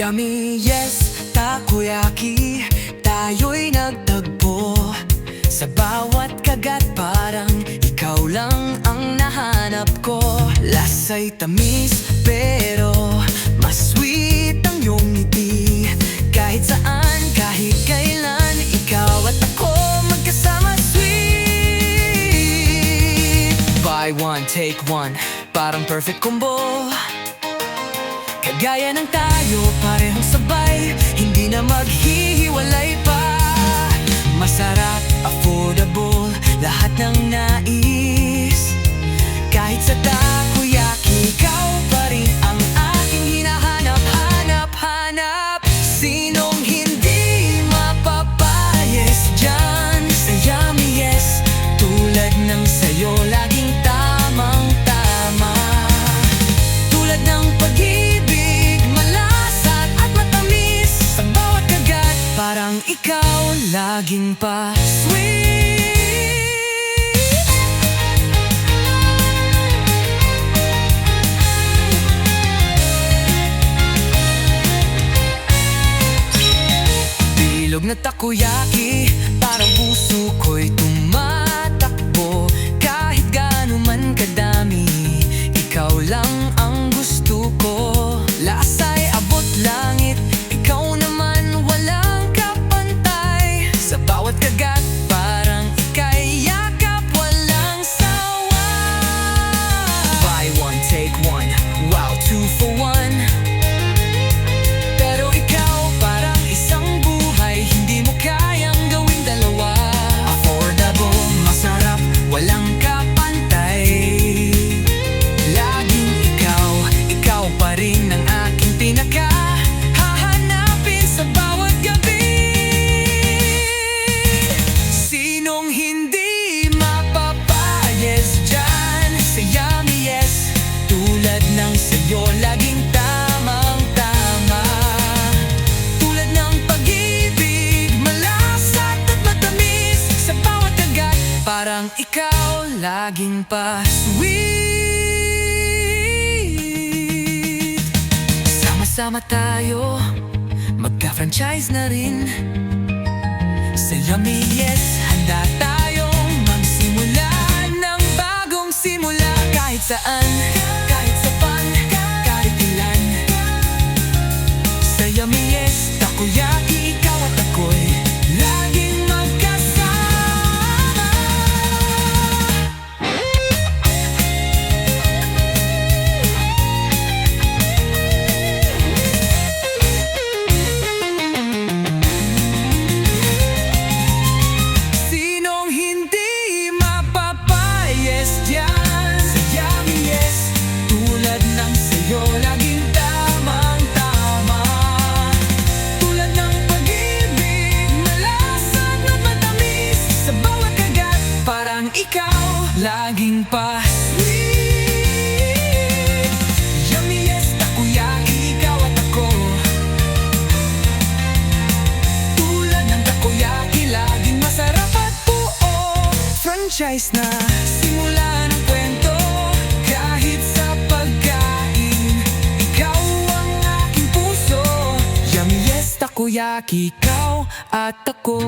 Yummy, yes, takoyaki. Tayo'y nagtagpo sa bawat kagat, parang ikaw lang ang nahanap ko. Lasa'y tamis, pero mas sweet ang iyong ngiti. Kahit saan, kahit kailan, ikaw at ako magkasama, sweet. Buy one, take one, parang perfect combo. Kagaya ng tayo, parehong sabay, hindi na maghihiwalay pa. Masarap, affordable, lahat ng nais. Kahit sa takoyaki, ikaw pa rin ang aking hinahanap, hanap, hanap. Sinong hindi mapapayes dyan sa yummy, yes, tulad ng sayo, laging tamang-tama. Tulad ng pag-ibig, malasat at matamis, sa bawat kagat, parang ikaw laging pa sweet. Bilog na takoyaki, parang puso ko'y tumatakbo. Kahit gaano man kadami, ikaw lang ang gusto ko. Lasa'y abot langit, ikaw naman walang kapantay. Sa bawat kagat, parang ika'y yakap, walang sawa. Buy one, take one, wow, 2 for 1. Pero ikaw parang isang buhay, hindi mo kayang gawing dalawa. Affordable, masarap, walang kapantay. Laging ikaw, ikaw pa rin ang aking pinakahahanapin sa bawat gabi. Sinong hindi mapapayes dyan sa yummy, yes, tulad ng sayo, laging tamang-tama. Tulad ng pag-ibig, malasat at matamis, sa bawat kagat, parang ikaw laging pa sweet. Sama-sama tayo, magka-franchise na rin sa yummy, yes, handa tayong magsimula ng bagong simula. Kahit saan, kahit sa pan, kahit ilan, sa yummy, yes, takoyaki, ikaw at ako'y laging magkasama. Sinong hindi mapapayes dyan sa yummy, yes, tulad ng sayo, laging tamang-tama. Tulad ng pag-ibig, malasat at matamis, sa bawat kagat, parang ikaw laging pa sweet. Yummy, yes, takoyaki, ikaw at ako. Tulad ng takoyaki, laging masarap at buo. Franchise na simula ng kwento. Kahit sa pagkain, ikaw ang aking puso. Yummy, yes, takoyaki, ikaw at ako.